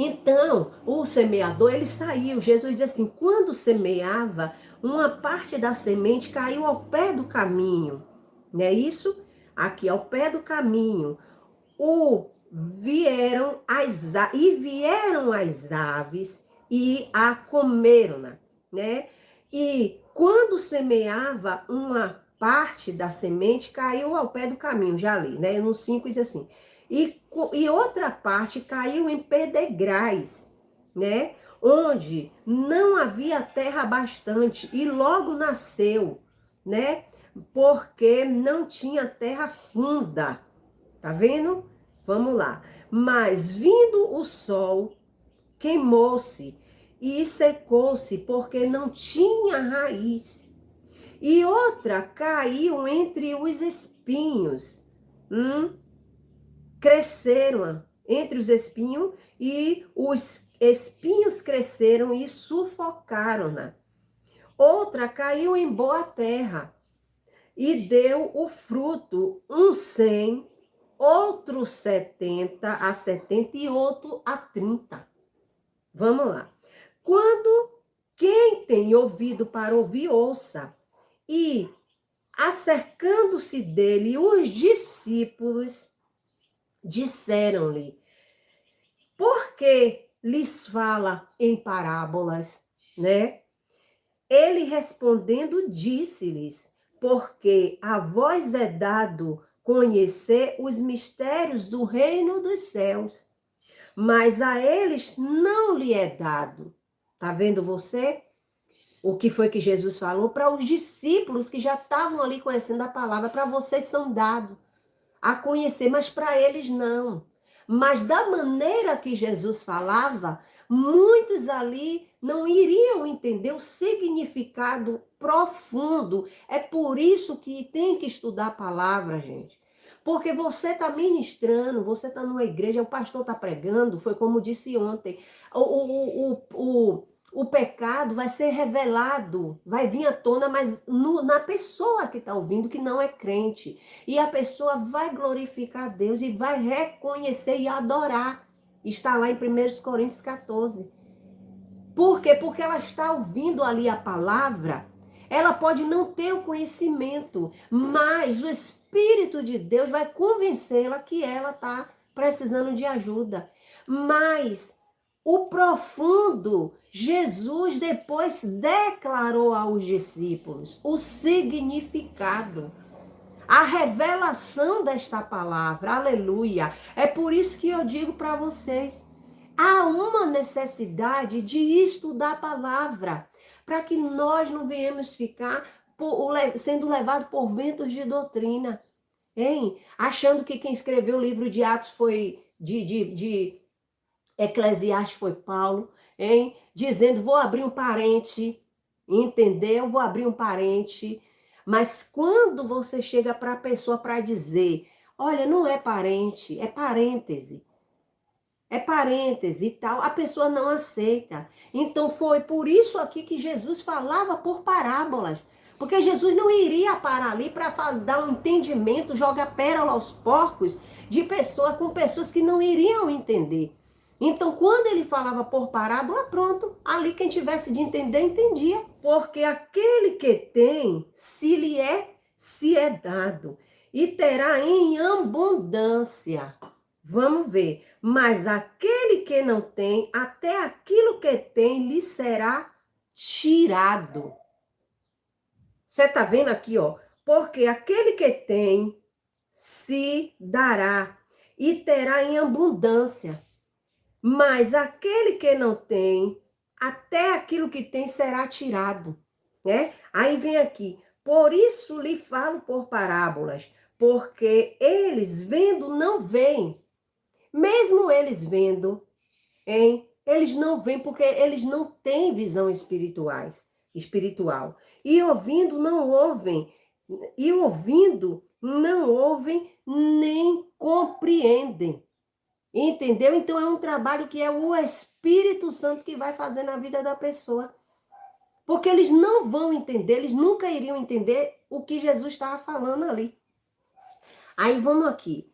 Então, o semeador, ele saiu. Jesus diz assim, quando semeava, uma parte da semente caiu ao pé do caminho. Não é isso? Aqui, ao pé do caminho. Vieram as aves e a comeram, né? E quando semeava, uma parte da semente caiu ao pé do caminho, já li, né? No 5 diz assim, e outra parte caiu em pedregais, né? Onde não havia terra bastante, e logo nasceu, né? Porque não tinha terra funda. Tá vendo? Vamos lá. Mas vindo o sol, queimou-se e secou-se, porque não tinha raiz. E outra caiu entre os espinhos. Cresceram entre os espinhos, e os espinhos cresceram e sufocaram-na. Outra caiu em boa terra e deu o fruto, um 100, outro 70 a 70 e outro a 30. Vamos lá. Quando quem tem ouvido para ouvir, ouça. E, acercando-se dele, os discípulos disseram-lhe, por que lhes fala em parábolas, né? Ele respondendo disse-lhes, porque a vós é dado conhecer os mistérios do reino dos céus, mas a eles não lhe é dado. Tá vendo você? O que foi que Jesus falou para os discípulos que já estavam ali conhecendo a palavra? Para vocês são dados a conhecer, mas para eles não. Mas da maneira que Jesus falava, muitos ali não iriam entender o significado profundo. É por isso que tem que estudar a palavra, gente. Porque você está ministrando, você está numa igreja, o pastor está pregando, foi como disse ontem, o pecado vai ser revelado, vai vir à tona, mas na pessoa que está ouvindo, que não é crente. E a pessoa vai glorificar a Deus e vai reconhecer e adorar. Está lá em 1 Coríntios 14. Por quê? Porque ela está ouvindo ali a palavra. Ela pode não ter o conhecimento, mas o Espírito de Deus vai convencê-la que ela está precisando de ajuda. Mas o profundo, Jesus depois declarou aos discípulos o significado, a revelação desta palavra, aleluia. É por isso que eu digo para vocês, há uma necessidade de estudar a palavra, para que nós não venhamos ficar sendo levados por ventos de doutrina, hein? Achando que quem escreveu o livro de Atos foi de Eclesiastes foi Paulo, hein? Dizendo, vou abrir um parente, entendeu? Vou abrir um parente. Mas quando você chega para a pessoa para dizer, olha, não é parente, é parêntese. É parêntese e tal, a pessoa não aceita. Então foi por isso aqui que Jesus falava por parábolas. Porque Jesus não iria parar ali para dar um entendimento, jogar pérola aos porcos de pessoa com pessoas que não iriam entender. Então, quando ele falava por parábola, pronto, ali quem tivesse de entender, entendia. Porque aquele que tem, se é dado, e terá em abundância. Vamos ver. Mas aquele que não tem, até aquilo que tem lhe será tirado. Você está vendo aqui, ó? Porque aquele que tem se dará e terá em abundância. Mas aquele que não tem, até aquilo que tem será tirado, né? Aí vem aqui, por isso lhe falo por parábolas, porque eles vendo não veem, mesmo eles vendo, hein? Eles não veem porque eles não têm visão espiritual. E ouvindo não ouvem, não ouvem nem compreendem. Entendeu? Então é um trabalho que é o Espírito Santo que vai fazer na vida da pessoa. Porque eles não vão entender, eles nunca iriam entender o que Jesus estava falando ali. Aí vamos aqui.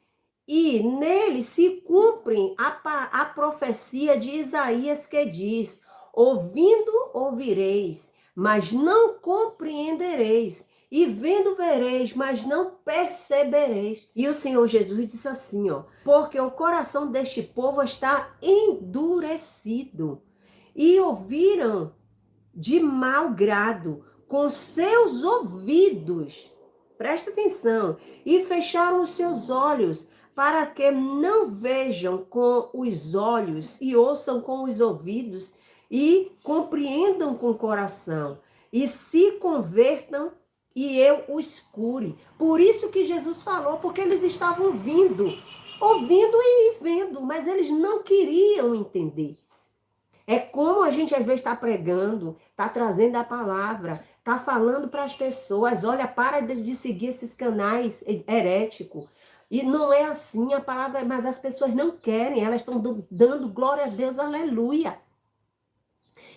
E nele se cumpre a profecia de Isaías que diz: ouvindo ouvireis, mas não compreendereis, e vendo vereis, mas não percebereis. E o Senhor Jesus disse assim, ó: porque o coração deste povo está endurecido, e ouviram de mau grado com seus ouvidos, presta atenção, e fecharam os seus olhos, para que não vejam com os olhos e ouçam com os ouvidos e compreendam com o coração e se convertam e eu os cure. Por isso que Jesus falou, porque eles estavam ouvindo e vendo, mas eles não queriam entender. É como a gente às vezes está pregando, está trazendo a palavra, está falando para as pessoas, olha, para de seguir esses canais heréticos. E não é assim a palavra, mas as pessoas não querem, elas estão dando glória a Deus, aleluia.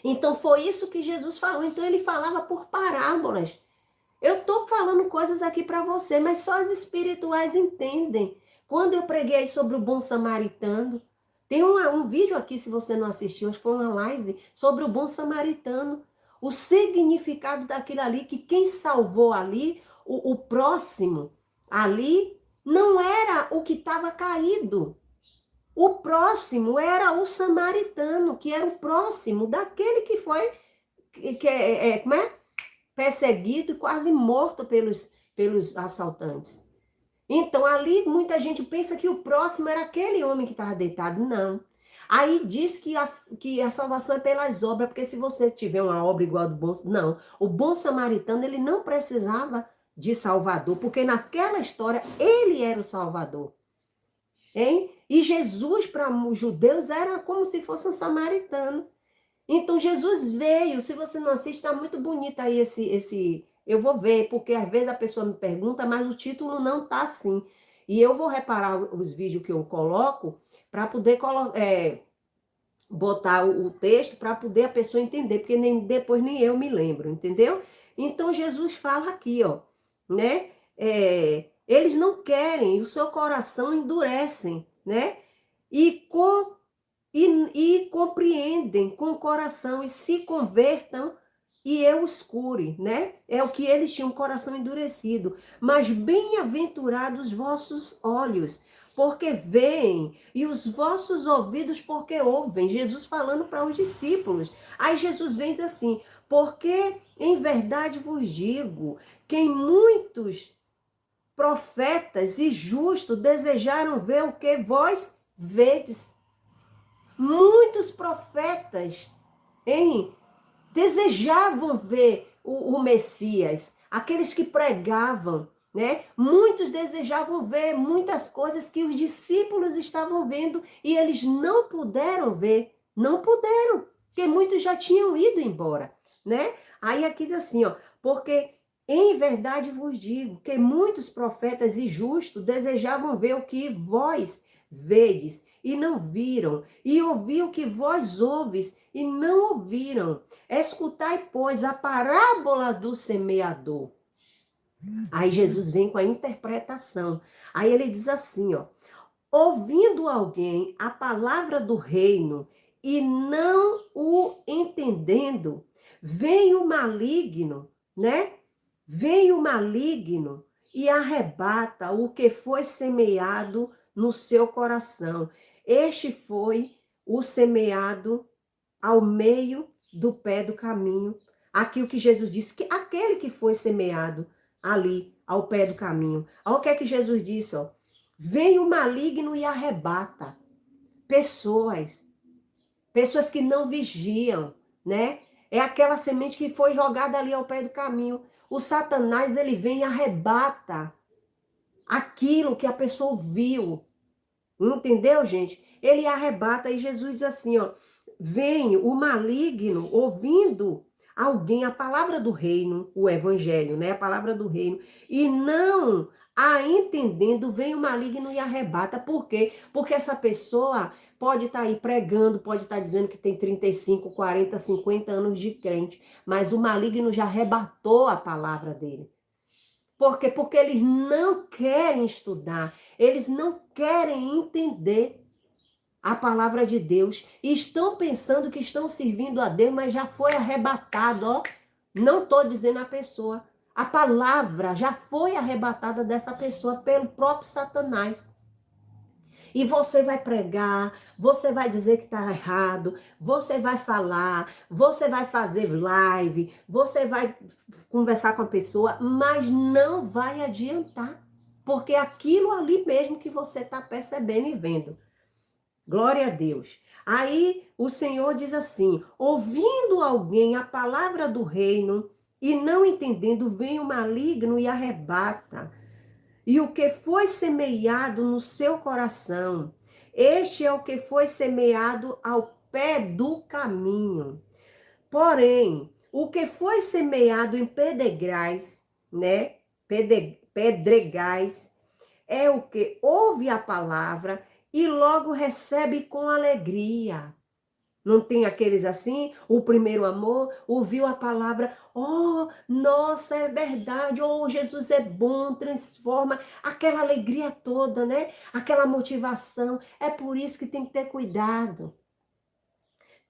Então foi isso que Jesus falou. Então ele falava por parábolas. Eu estou falando coisas aqui para você, mas só as espirituais entendem. Quando eu preguei sobre o bom samaritano, tem um vídeo aqui, se você não assistiu, acho que foi uma live, sobre o bom samaritano. O significado daquilo ali, que quem salvou ali, o próximo ali, não era o que estava caído. O próximo era o samaritano, que era o próximo daquele que foi, como é? Perseguido e quase morto pelos assaltantes. Então, ali, muita gente pensa que o próximo era aquele homem que estava deitado. Não. Aí diz que a salvação é pelas obras, porque se você tiver uma obra igual a do bom... Não. O bom samaritano, ele não precisava de salvador, porque naquela história, ele era o salvador. Hein? E Jesus, para os judeus, era como se fosse um samaritano. Então, Jesus veio. Se você não assiste, está muito bonito aí esse... Eu vou ver, porque às vezes a pessoa me pergunta, mas o título não está assim. E eu vou reparar os vídeos que eu coloco para poder botar o texto para poder a pessoa entender, porque depois nem eu me lembro, entendeu? Então, Jesus fala aqui, ó, né? Eles não querem, o seu coração endurecem, né? E compreendem com o coração e se convertam e eu os cure, né? É o que eles tinham, um coração endurecido. Mas bem-aventurados os vossos olhos, porque veem, e os vossos ouvidos, porque ouvem. Jesus falando para os discípulos. Aí Jesus vem e diz assim, porque em verdade vos digo, que muitos profetas e justos desejaram ver o que vós vedes. Muitos profetas, hein, desejavam ver o Messias, aqueles que pregavam, né? Muitos desejavam ver muitas coisas que os discípulos estavam vendo e eles não puderam ver, não puderam, porque muitos já tinham ido embora, né? Aí aqui diz assim, ó, porque em verdade vos digo que muitos profetas e justos desejavam ver o que vós vedes e não viram, e ouvir o que vós ouves e não ouviram. Escutai, pois, a parábola do semeador. Aí Jesus vem com a interpretação. Aí ele diz assim, ó, ouvindo alguém a palavra do reino e não o entendendo, vem o maligno, né? Vem o maligno e arrebata o que foi semeado no seu coração. Este foi o semeado ao meio do pé do caminho. Aqui o que Jesus disse, que aquele que foi semeado ali, ao pé do caminho. Olha o que é que Jesus disse, ó. Vem o maligno e arrebata pessoas que não vigiam, né? É aquela semente que foi jogada ali ao pé do caminho. O Satanás, ele vem e arrebata aquilo que a pessoa viu. Entendeu, gente? Ele arrebata e Jesus diz assim, ó, vem o maligno ouvindo alguém, a palavra do reino, o evangelho, né? A palavra do reino, e não a entendendo, vem o maligno e arrebata. Por quê? Porque essa pessoa pode estar aí pregando, pode estar dizendo que tem 35, 40, 50 anos de crente, mas o maligno já arrebatou a palavra dele. Por quê? Porque eles não querem estudar, eles não querem entender a palavra de Deus. E estão pensando que estão servindo a Deus, mas já foi arrebatado, ó. Não estou dizendo a pessoa. A palavra já foi arrebatada dessa pessoa pelo próprio Satanás. E você vai pregar, você vai dizer que está errado, você vai falar, você vai fazer live, você vai conversar com a pessoa, mas não vai adiantar. Porque é aquilo ali mesmo que você está percebendo e vendo. Glória a Deus. Aí o Senhor diz assim: ouvindo alguém a palavra do reino e não entendendo, vem o maligno e arrebata. E o que foi semeado no seu coração, este é o que foi semeado ao pé do caminho. Porém, o que foi semeado em pedregais, né? Pedregais, é o que ouve a palavra e logo recebe com alegria. Não tem aqueles assim, o primeiro amor, ouviu a palavra, oh, nossa, é verdade, oh, Jesus é bom, transforma, aquela alegria toda, né? Aquela motivação. É por isso que tem que ter cuidado.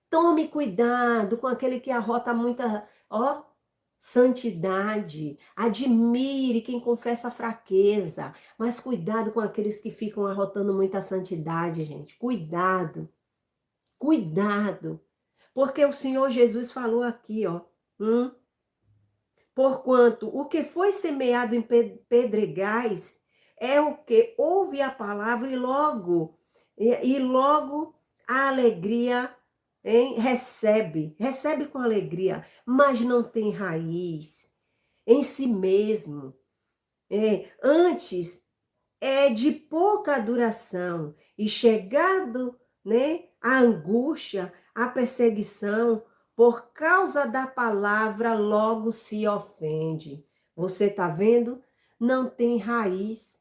Tome cuidado com aquele que arrota muita, ó, santidade. Admire quem confessa fraqueza, mas cuidado com aqueles que ficam arrotando muita santidade, gente. Cuidado, cuidado. Porque o Senhor Jesus falou aqui, ó, porquanto o que foi semeado em pedregais é o que ouve a palavra e logo a alegria, hein, recebe com alegria, mas não tem raiz em si mesmo. Antes é de pouca duração e chegado, né, a angústia, a perseguição, por causa da palavra, logo se ofende. Você está vendo? Não tem raiz.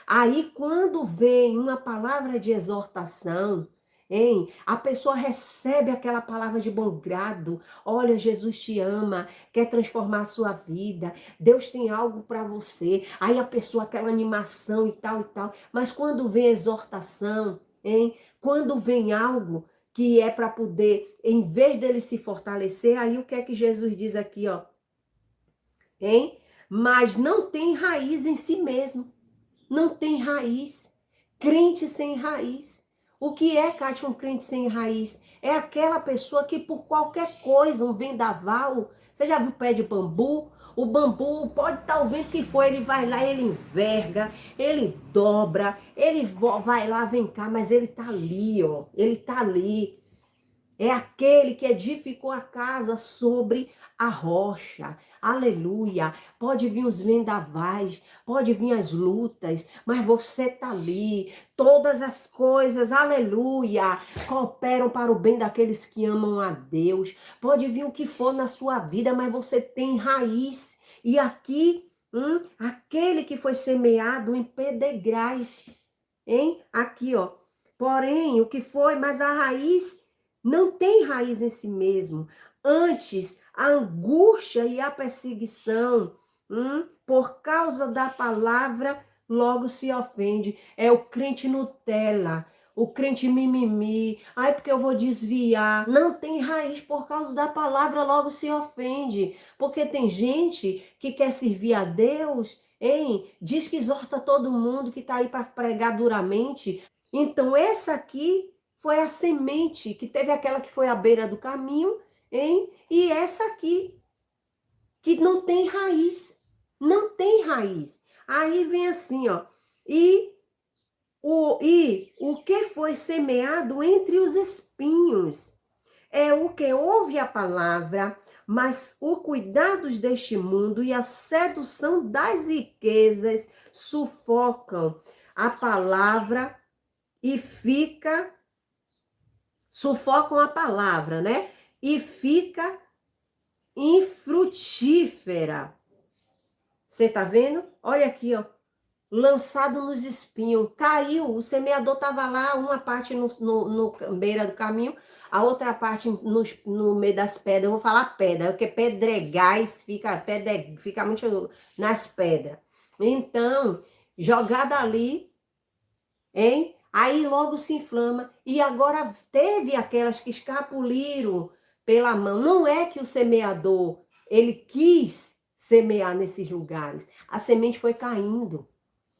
Aí, quando vem uma palavra de exortação, hein? A pessoa recebe aquela palavra de bom grado. Olha, Jesus te ama, quer transformar a sua vida. Deus tem algo para você. Aí a pessoa, aquela animação e tal e tal. Mas quando vem exortação, hein? Quando vem algo que é para poder, em vez dele se fortalecer, aí o que é que Jesus diz aqui, ó? Hein? Mas não tem raiz em si mesmo. Não tem raiz. Crente sem raiz. O que é, Kátia, um crente sem raiz? É aquela pessoa que por qualquer coisa, um vendaval, você já viu pé de bambu? O bambu pode estar o vento que for, ele vai lá, ele enverga, ele dobra, ele vai lá, vem cá, mas ele tá ali, ó. Ele tá ali. É aquele que edificou a casa sobre a rocha. Aleluia. Pode vir os vendavais, pode vir as lutas, mas você tá ali. Todas as coisas, aleluia, cooperam para o bem daqueles que amam a Deus. Pode vir o que for na sua vida, mas você tem raiz. E aqui, aquele que foi semeado em pedregais, hein? Aqui, ó. Porém, o que foi, mas a raiz não tem raiz em si mesmo. Antes, a angústia e a perseguição, por causa da palavra, logo se ofende. É o crente Nutella, o crente mimimi. Ai, porque eu vou desviar. Não tem raiz por causa da palavra, logo se ofende. Porque tem gente que quer servir a Deus, hein? Diz que exorta todo mundo, que está aí para pregar duramente. Então, essa aqui foi a semente, que teve aquela que foi à beira do caminho, hein? E essa aqui, que não tem raiz. Não tem raiz. Aí vem assim, ó. E o que foi semeado entre os espinhos é o que ouve a palavra, mas os cuidados deste mundo e a sedução das riquezas sufocam a palavra e sufocam a palavra, né? E fica infrutífera. Você tá vendo? Olha aqui, ó. lançado nos espinhos, caiu, o semeador estava lá, uma parte no beira do caminho, a outra parte no meio das pedras. Eu vou falar pedra, porque pedregais fica muito nas pedras. Então, jogada ali, hein? Aí logo se inflama. E agora teve aquelas que escapuliram pela mão. Não é que o semeador, ele quis semear nesses lugares. A semente foi caindo.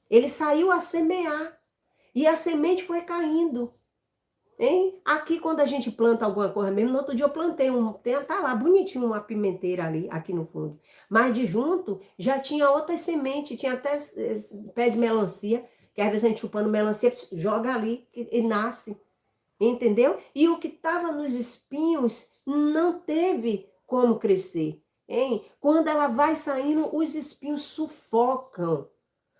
Ele saiu a semear. E a semente foi caindo. Hein? Aqui, quando a gente planta alguma coisa mesmo, no outro dia eu plantei tá lá bonitinho uma pimenteira ali, aqui no fundo. Mas de junto, já tinha outras sementes, tinha até pé de melancia, que às vezes a gente chupando melancia, joga ali e nasce. Entendeu? E o que estava nos espinhos não teve como crescer. Hein? Quando ela vai saindo, os espinhos sufocam.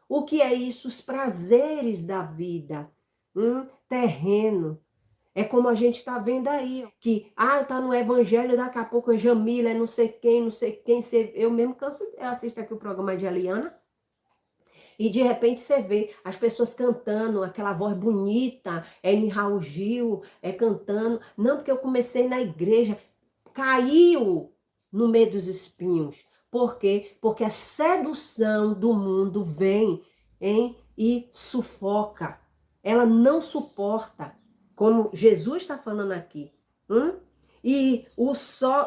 O que é isso? Os prazeres da vida. Terreno. É como a gente está vendo aí, que, tá no evangelho, daqui a pouco é Jamila, é não sei quem, não sei quem. Eu mesmo canso, eu assisto aqui o programa de Eliana, e de repente você vê as pessoas cantando, aquela voz bonita, em Raul Gil, cantando. Não, porque eu comecei na igreja, caiu no meio dos espinhos. Por quê? Porque a sedução do mundo vem, e sufoca. Ela não suporta, como Jesus está falando aqui. E o sol...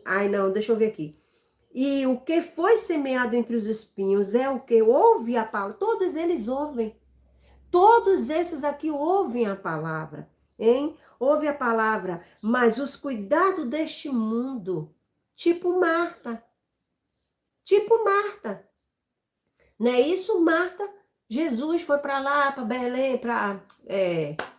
Ai, não, deixa eu ver aqui. E o que foi semeado entre os espinhos é o que ouve a palavra. Todos eles ouvem. Todos esses aqui ouvem a palavra, hein? Ouve a palavra, mas os cuidados deste mundo, tipo Marta. Tipo Marta. Não é isso, Marta? Jesus foi para lá, para Belém, para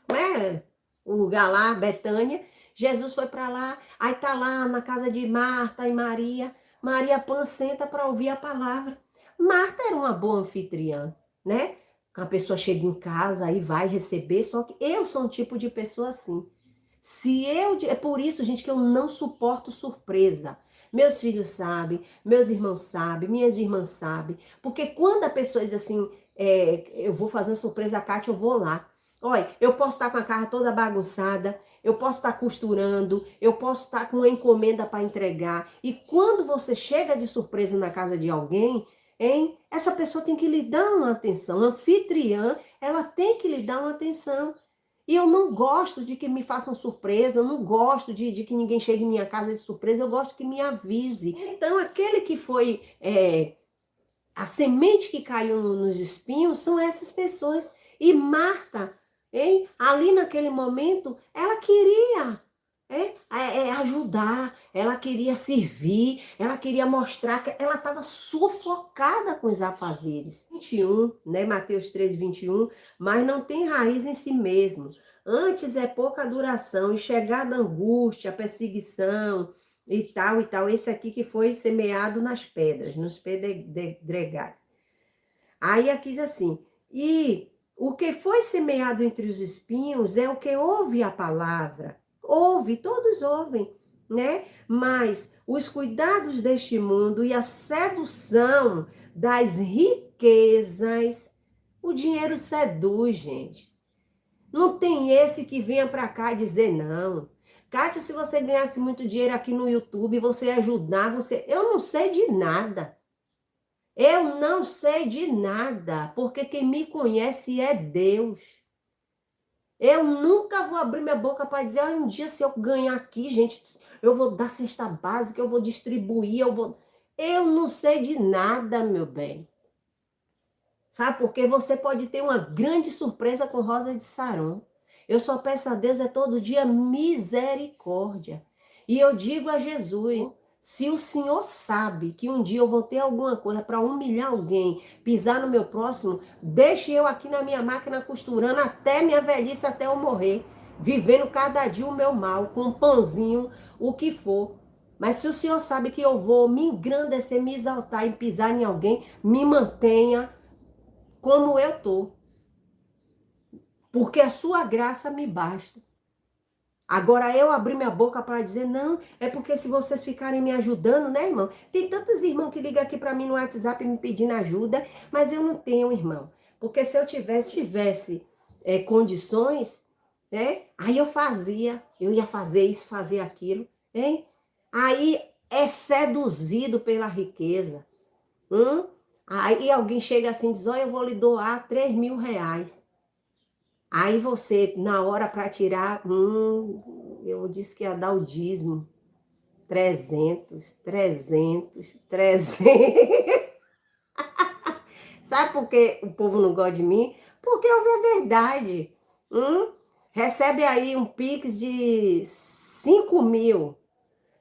como é o lugar lá, Betânia. Jesus foi para lá, aí tá lá na casa de Marta e Maria. Maria Pan senta para ouvir a palavra. Marta era uma boa anfitriã, né? A pessoa chega em casa e vai receber, só que eu sou um tipo de pessoa assim. É por isso, gente, que eu não suporto surpresa. Meus filhos sabem, meus irmãos sabem, minhas irmãs sabem. Porque quando a pessoa diz assim, eu vou fazer uma surpresa a Kátia, eu vou lá. Olha, eu posso estar com a casa toda bagunçada, eu posso estar costurando, eu posso estar com uma encomenda para entregar. E quando você chega de surpresa na casa de alguém, hein, essa pessoa tem que lhe dar uma atenção. A anfitriã, ela tem que lhe dar uma atenção. E eu não gosto de que me façam surpresa, eu não gosto de que ninguém chegue em minha casa de surpresa, eu gosto que me avise. Então, aquele que foi a semente que caiu nos espinhos são essas pessoas. E Marta, hein, ali naquele momento, ela queria ajudar, ela queria servir, ela queria mostrar que ela estava sufocada com os afazeres. 21, né, Mateus 13, 21, mas não tem raiz em si mesmo. Antes é pouca duração, e chegada a angústia, a perseguição, e tal, e tal. Esse aqui que foi semeado nas pedras, nos pedregais. Aí aqui diz assim, e o que foi semeado entre os espinhos é o que ouve a palavra. Ouve, todos ouvem, né? Mas os cuidados deste mundo e a sedução das riquezas, o dinheiro seduz, gente. Não tem esse que venha para cá dizer não. Kátia, se você ganhasse muito dinheiro aqui no YouTube, você ia ajudar, eu não sei de nada. Eu não sei de nada, porque quem me conhece é Deus. Eu nunca vou abrir minha boca para dizer, um dia se eu ganhar aqui, gente, eu vou dar cesta básica, eu vou distribuir, Eu não sei de nada, meu bem. Sabe, porque você pode ter uma grande surpresa com Rosa de Saron. Eu só peço a Deus todo dia misericórdia. E eu digo a Jesus, se o Senhor sabe que um dia eu vou ter alguma coisa para humilhar alguém, pisar no meu próximo, deixe eu aqui na minha máquina costurando até minha velhice, até eu morrer, vivendo cada dia o meu mal, com um pãozinho, o que for. Mas se o Senhor sabe que eu vou me engrandecer, me exaltar e pisar em alguém, me mantenha como eu tô. Porque a sua graça me basta. Agora eu abri minha boca para dizer, não, é porque se vocês ficarem me ajudando, né, irmão? Tem tantos irmãos que ligam aqui para mim no WhatsApp me pedindo ajuda, mas eu não tenho, irmão. Porque se eu tivesse condições, né, aí eu ia fazer isso, fazer aquilo, hein? Aí é seduzido pela riqueza. Aí alguém chega assim e diz, olha, eu vou lhe doar 3.000 reais. Aí você, na hora para tirar, eu disse que ia dar o dízimo. 300. Sabe por que o povo não gosta de mim? Porque eu vi a verdade. Recebe aí um Pix de 5.000.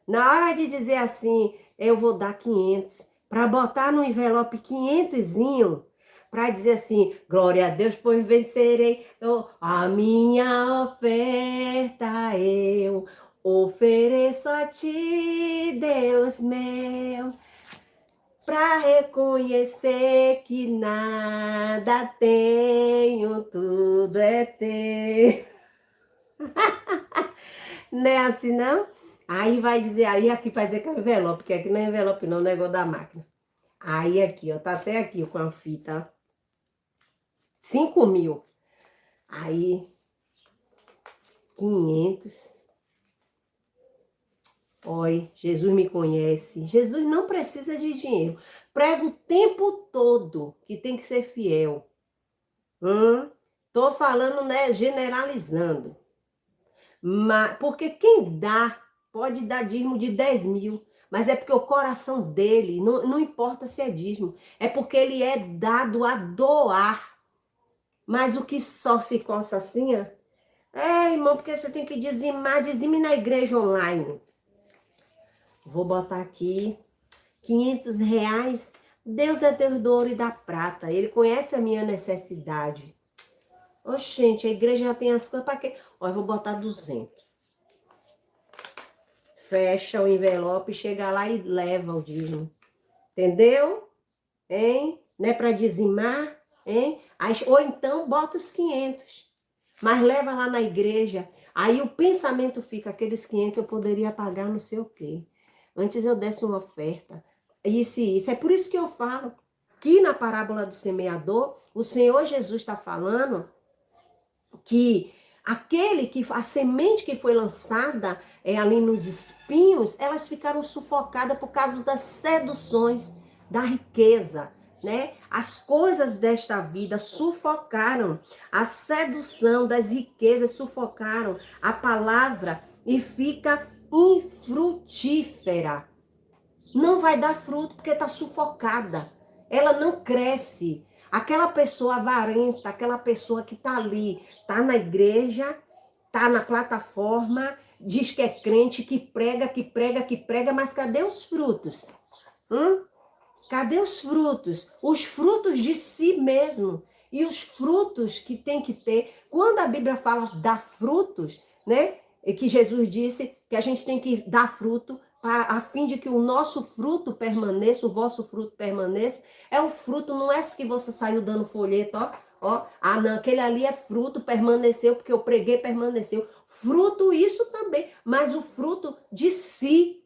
Na hora de dizer assim, eu vou dar 500, para botar no envelope 500zinho, para dizer assim, glória a Deus, pois vencerei. A minha oferta eu ofereço a ti, Deus meu, para reconhecer que nada tenho, tudo é teu. Não é assim, não? Aí vai dizer, aí aqui vai dizer que é envelope, porque aqui não é envelope não, é negócio da máquina. Aí aqui, ó, tá até aqui ó, com a fita, 5.000. Aí, 500. Oi, Jesus me conhece. Jesus não precisa de dinheiro. Prega o tempo todo que tem que ser fiel. Tô falando, né, generalizando. Mas, porque quem dá, pode dar dízimo de 10.000, mas é porque o coração dele, não importa se é dízimo, é porque ele é dado a doar. Mas o que só se coça assim, ó, irmão, porque você tem que dizimar, dizime na igreja online. Vou botar aqui 500 reais. Deus é Deus do ouro e da prata. Ele conhece a minha necessidade. Oxente, a igreja já tem as coisas para quê? Ó, eu vou botar 200. Fecha o envelope, chega lá e leva o dízimo. Entendeu? Hein? Não é para dizimar? Hein? Aí, ou então bota os 500. Mas leva lá na igreja. Aí o pensamento fica, aqueles 500 eu poderia pagar não sei o quê. Antes eu desse uma oferta. Isso e isso. É por isso que eu falo que na parábola do semeador, o Senhor Jesus está falando que a semente que foi lançada ali nos espinhos, elas ficaram sufocadas por causa das seduções, da riqueza, né? As coisas desta vida sufocaram, a sedução das riquezas sufocaram a palavra e fica infrutífera. Não vai dar fruto porque está sufocada. Ela não cresce. Aquela pessoa avarenta, aquela pessoa que está ali, está na igreja, está na plataforma, diz que é crente, que prega, mas cadê os frutos? Cadê os frutos? Os frutos de si mesmo. E os frutos que tem que ter. Quando a Bíblia fala dar frutos, né? E que Jesus disse que a gente tem que dar fruto a fim de que o nosso fruto permaneça, o vosso fruto permaneça. É o fruto, não é esse que você saiu dando folheto, ó. Ah, não, aquele ali é fruto, permaneceu, porque eu preguei, permaneceu. Fruto, isso também, mas o fruto de si.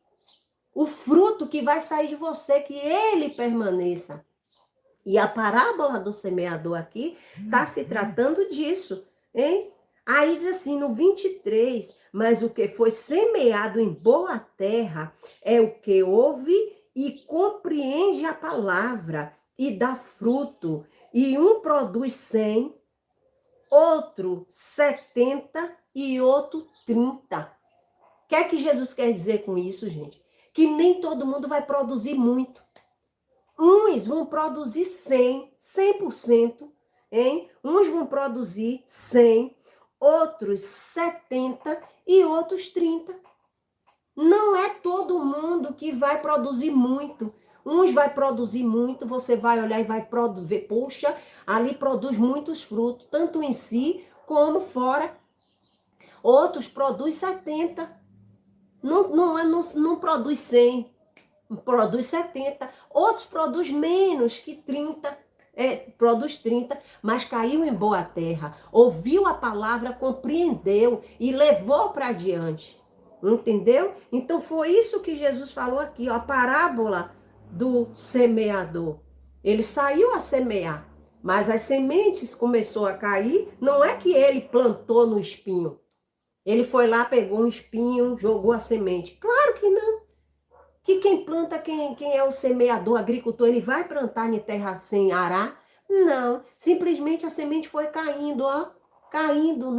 O fruto que vai sair de você, que ele permaneça. E a parábola do semeador aqui está se tratando disso, hein? Aí diz assim, no 23, mas o que foi semeado em boa terra é o que ouve e compreende a palavra e dá fruto. E um produz 100, outro 70 e outro 30. O que é que Jesus quer dizer com isso, gente? Que nem todo mundo vai produzir muito. Uns vão produzir 100%, hein? Uns vão produzir 100, outros 70 e outros 30. Não é todo mundo que vai produzir muito. Uns vai produzir muito, você vai olhar e vai produzir, poxa, ali produz muitos frutos, tanto em si como fora. Outros produz 70. Não produz 100, produz 70. Outros produz menos que 30. produz 30, mas caiu em boa terra, ouviu a palavra, compreendeu e levou para adiante. Entendeu? Então foi isso que Jesus falou aqui, ó, a parábola do semeador. Ele saiu a semear, mas as sementes começou a cair, não é que ele plantou no espinho. Ele foi lá, pegou um espinho, jogou a semente. Claro que não. Que quem planta, quem é o semeador, o agricultor, ele vai plantar em terra sem arar? Não, simplesmente a semente foi caindo, ó, caindo,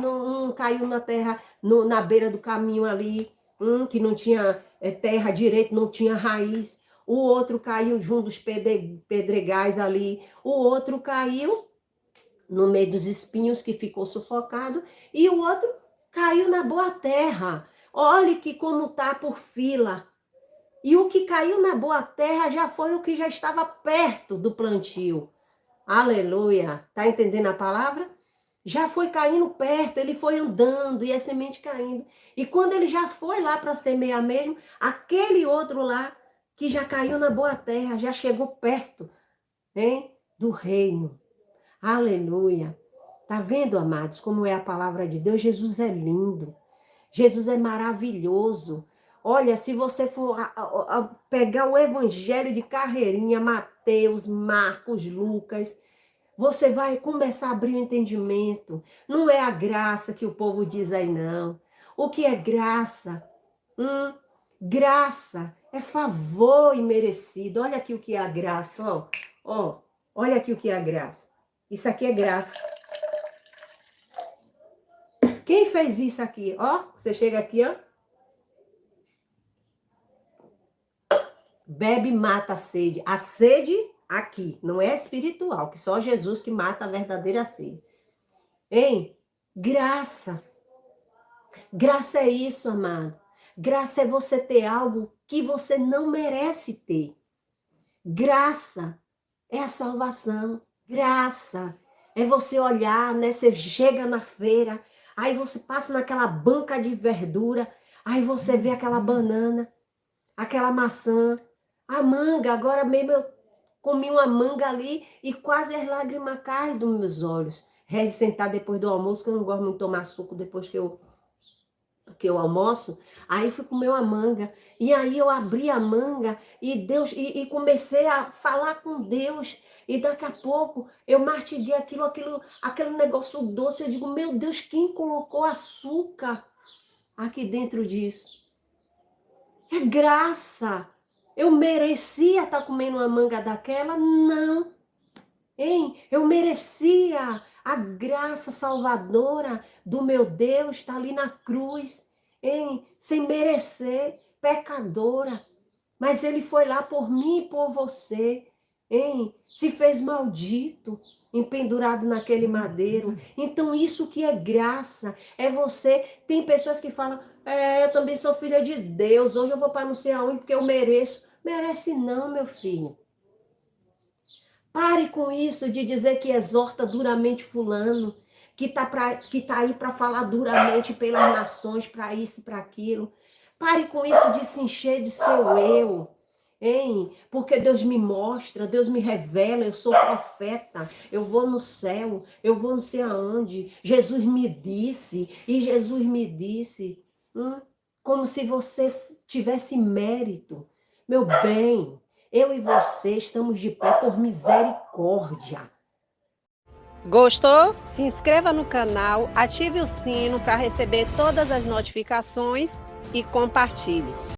caiu na terra, na beira do caminho ali, que não tinha terra direito, não tinha raiz. O outro caiu junto dos pedregais ali, o outro caiu no meio dos espinhos que ficou sufocado, e o outro caiu na boa terra. Olhe que como tá por fila. E o que caiu na boa terra já foi o que já estava perto do plantio. Aleluia! Tá entendendo a palavra? Já foi caindo perto, ele foi andando e a semente caindo. E quando ele já foi lá para semear mesmo, aquele outro lá que já caiu na boa terra, já chegou perto, hein, do reino. Aleluia! Tá vendo, amados, como é a palavra de Deus? Jesus é lindo. Jesus é maravilhoso. Olha, se você for pegar o evangelho de carreirinha, Mateus, Marcos, Lucas, você vai começar a abrir o entendimento. Não é a graça que o povo diz aí, não. O que é graça? Graça é favor imerecido. Olha aqui o que é a graça, ó. Ó, olha aqui o que é a graça. Isso aqui é graça. Quem fez isso aqui? Ó, você chega aqui, ó. Bebe, mata a sede. A sede aqui, não é espiritual, que só Jesus que mata a verdadeira sede. Hein? Graça. Graça é isso, amado. Graça é você ter algo que você não merece ter. Graça é a salvação. Graça é você olhar, né? Você chega na feira, aí você passa naquela banca de verdura, aí você vê aquela banana, aquela maçã, a manga. Agora mesmo eu comi uma manga ali e quase as lágrimas caem dos meus olhos. Reze sentar depois do almoço, que eu não gosto muito de tomar suco depois que eu almoço. Aí fui comer uma manga. E aí eu abri a manga e Deus e comecei a falar com Deus. E daqui a pouco eu mastiguei aquele negócio doce. Eu digo, meu Deus, quem colocou açúcar aqui dentro disso? É graça. Eu merecia estar comendo uma manga daquela? Não. Hein? Eu merecia a graça salvadora do meu Deus estar ali na cruz, hein? Sem merecer, pecadora. Mas ele foi lá por mim e por você, hein? Se fez maldito, empendurado naquele madeiro. Então isso que é graça, é você. Tem pessoas que falam, eu também sou filha de Deus, hoje eu vou para não sei aonde porque eu mereço. Merece não, meu filho. Pare com isso de dizer que exorta duramente fulano, que tá aí para falar duramente pelas nações, para isso e para aquilo. Pare com isso de se encher de seu eu, hein? Porque Deus me mostra, Deus me revela, eu sou profeta, eu vou no céu, eu vou não sei aonde. Jesus me disse, e Jesus me disse, como se você tivesse mérito. Meu bem, eu e você estamos de pé por misericórdia. Gostou? Se inscreva no canal, ative o sino para receber todas as notificações e compartilhe.